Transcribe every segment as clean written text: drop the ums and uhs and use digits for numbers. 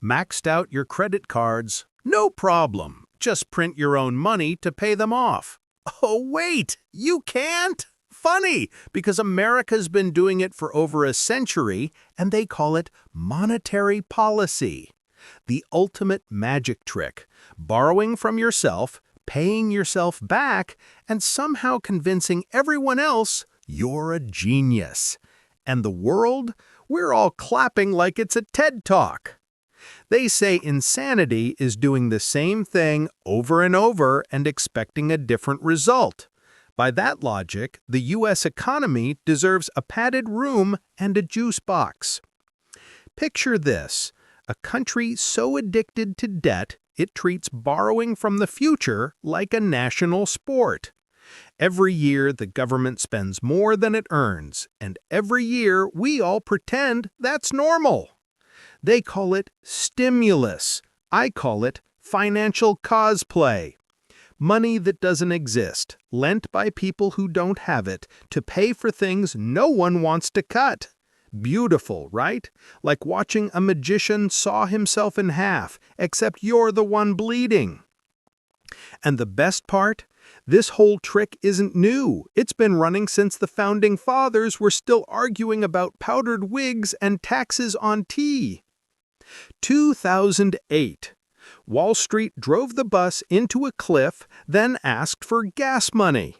Maxed out your credit cards? No problem. Just print your own money to pay them off. Oh, wait, you can't? Funny, because America's been doing it for over a century, and they call it monetary policy. The ultimate magic trick, borrowing from yourself, paying yourself back, and somehow convincing everyone else you're a genius. And the world? We're all clapping like it's a TED Talk. They say insanity is doing the same thing over and over and expecting a different result. By that logic, the U.S. economy deserves a padded room and a juice box. Picture this, a country so addicted to debt it treats borrowing from the future like a national sport. Every year the government spends more than it earns, and every year we all pretend that's normal. They call it stimulus. I call it financial cosplay. Money that doesn't exist, lent by people who don't have it, to pay for things no one wants to cut. Beautiful, right? Like watching a magician saw himself in half, except you're the one bleeding. And the best part? This whole trick isn't new. It's been running since the Founding Fathers were still arguing about powdered wigs and taxes on tea. 2008. Wall Street drove the bus into a cliff, then asked for gas money.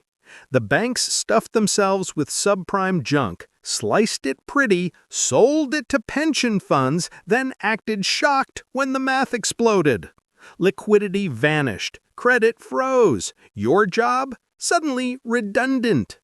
The banks stuffed themselves with subprime junk, sliced it pretty, sold it to pension funds, then acted shocked when the math exploded. Liquidity vanished. Credit froze. Your job? Suddenly redundant.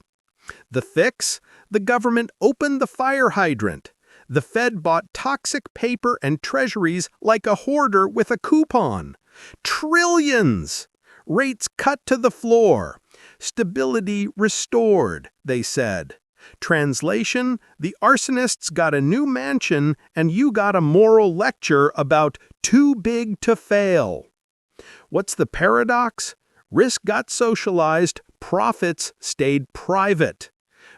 The fix? The government opened the fire hydrant. The Fed bought toxic paper and treasuries like a hoarder with a coupon. Trillions! Rates cut to the floor. Stability restored, they said. Translation, the arsonists got a new mansion and you got a moral lecture about too big to fail. What's the paradox? Risk got socialized, profits stayed private.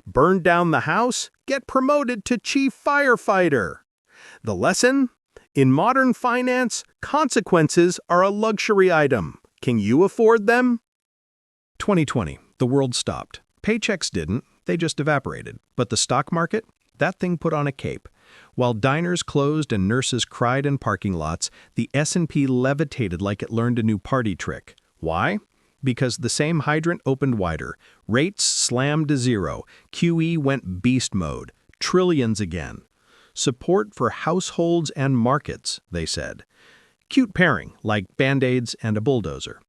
Burn down the house, get promoted to chief firefighter. The lesson? In modern finance, consequences are a luxury item. Can you afford them? 2020, the world stopped. Paychecks didn't, they just evaporated. But the stock market? That thing put on a cape. While diners closed and nurses cried in parking lots, the S&P levitated like it learned a new party trick. Why? Because the same hydrant opened wider. Rates slammed to zero. QE went beast mode. Trillions again. Support for households and markets, they said. Cute pairing, like Band-Aids and a bulldozer.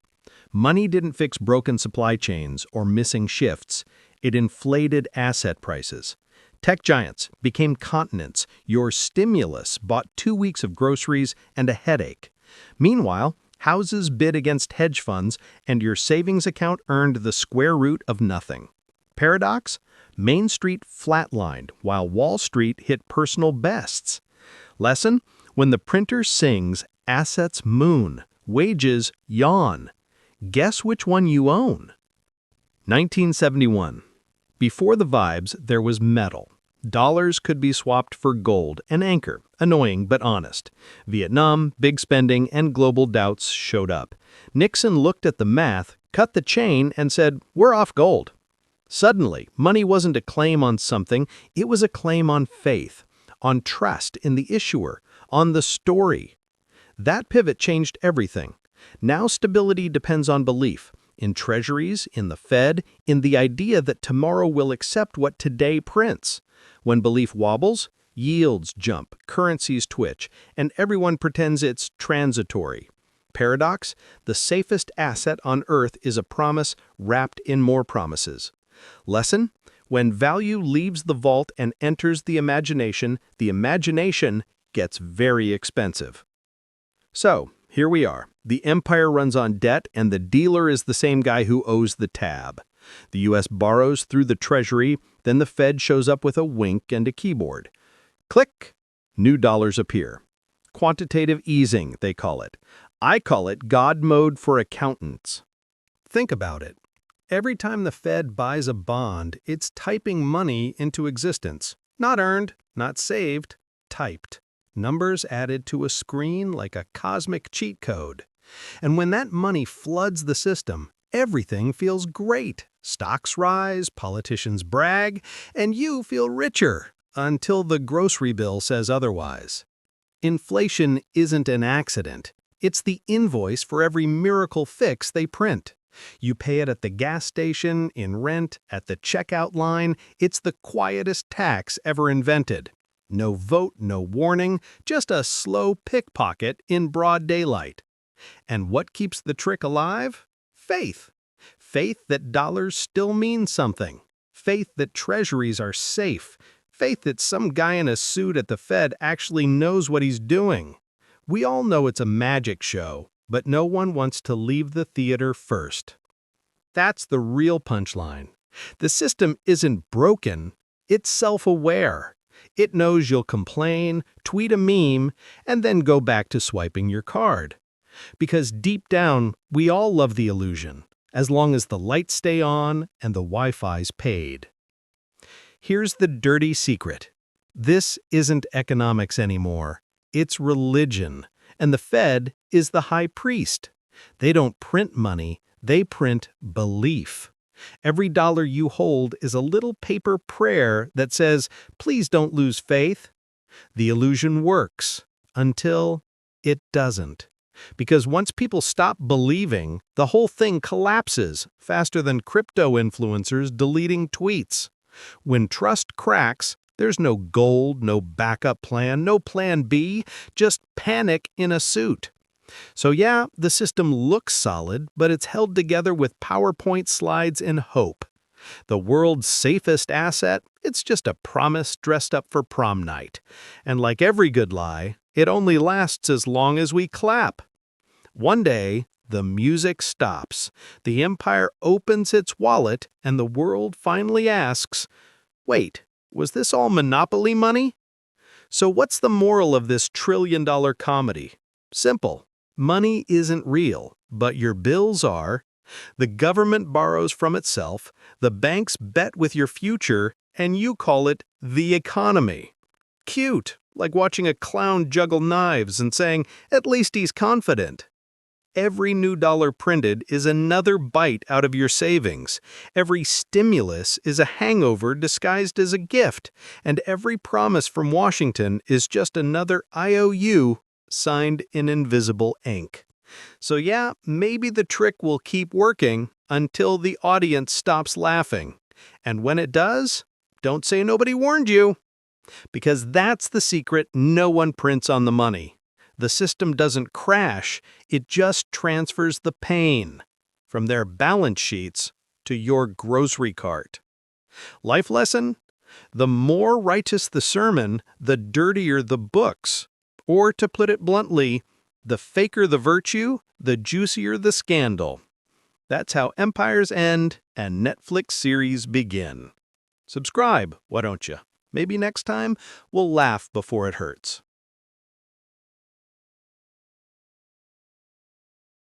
Money didn't fix broken supply chains or missing shifts. It inflated asset prices. Tech giants became continents. Your stimulus bought 2 weeks of groceries and a headache. Meanwhile, houses bid against hedge funds, and your savings account earned the square root of nothing. Paradox? Main Street flatlined, while Wall Street hit personal bests. Lesson? When the printer sings, assets moon, wages yawn. Guess which one you own? 1971. Before the vibes, there was metal. Dollars could be swapped for gold, an anchor, annoying but honest. Vietnam, big spending, and global doubts showed up. Nixon looked at the math, cut the chain, and said, "We're off gold." Suddenly, money wasn't a claim on something, it was a claim on faith, on trust in the issuer, on the story. That pivot changed everything. Now stability depends on belief. In treasuries, in the Fed, in the idea that tomorrow will accept what today prints. When belief wobbles, yields jump, currencies twitch, and everyone pretends it's transitory. Paradox? The safest asset on earth is a promise wrapped in more promises. Lesson? When value leaves the vault and enters the imagination gets very expensive. So, here we are. The empire runs on debt, and the dealer is the same guy who owes the tab. The U.S. borrows through the Treasury, then the Fed shows up with a wink and a keyboard. Click! New dollars appear. Quantitative easing, they call it. I call it God mode for accountants. Think about it. Every time the Fed buys a bond, it's typing money into existence. Not earned, not saved, typed. numbers added to a screen like a cosmic cheat code. And when that money floods the system, everything feels great. Stocks rise, politicians brag, and you feel richer until the grocery bill says otherwise. Inflation isn't an accident. It's the invoice for every miracle fix they print. You pay it at the gas station, in rent, at the checkout line. It's the quietest tax ever invented. No vote, no warning, just a slow pickpocket in broad daylight. And what keeps the trick alive? Faith. Faith that dollars still mean something. Faith that treasuries are safe. Faith that some guy in a suit at the Fed actually knows what he's doing. We all know it's a magic show, but no one wants to leave the theater first. That's the real punchline. The system isn't broken, it's self-aware. It knows you'll complain, tweet a meme, and then go back to swiping your card. Because deep down, we all love the illusion, as long as the lights stay on and the Wi-Fi's paid. Here's the dirty secret. This isn't economics anymore. It's religion, and the Fed is the high priest. They don't print money, they print belief. Every dollar you hold is a little paper prayer that says, please don't lose faith. The illusion works until it doesn't. Because once people stop believing, the whole thing collapses faster than crypto influencers deleting tweets. When trust cracks, there's no gold, no backup plan, no plan B, just panic in a suit. So yeah, the system looks solid, but it's held together with PowerPoint slides and hope. The world's safest asset, it's just a promise dressed up for prom night. And like every good lie, it only lasts as long as we clap. One day, the music stops, the empire opens its wallet, and the world finally asks, wait, was this all monopoly money? So what's the moral of this trillion-dollar comedy? Simple. Money isn't real, but your bills are. The government borrows from itself, the banks bet with your future, and you call it the economy. Cute, like watching a clown juggle knives and saying, at least he's confident. Every new dollar printed is another bite out of your savings. Every stimulus is a hangover disguised as a gift. And every promise from Washington is just another IOU signed in invisible ink. So yeah, maybe the trick will keep working until the audience stops laughing. And when it does, don't say nobody warned you. Because that's the secret no one prints on the money. The system doesn't crash, it just transfers the pain from their balance sheets to your grocery cart. Life lesson? The more righteous the sermon, the dirtier the books. Or to put it bluntly, the faker the virtue, the juicier the scandal. That's how empires end and Netflix series begin. Subscribe, why don't you? Maybe next time we'll laugh before it hurts.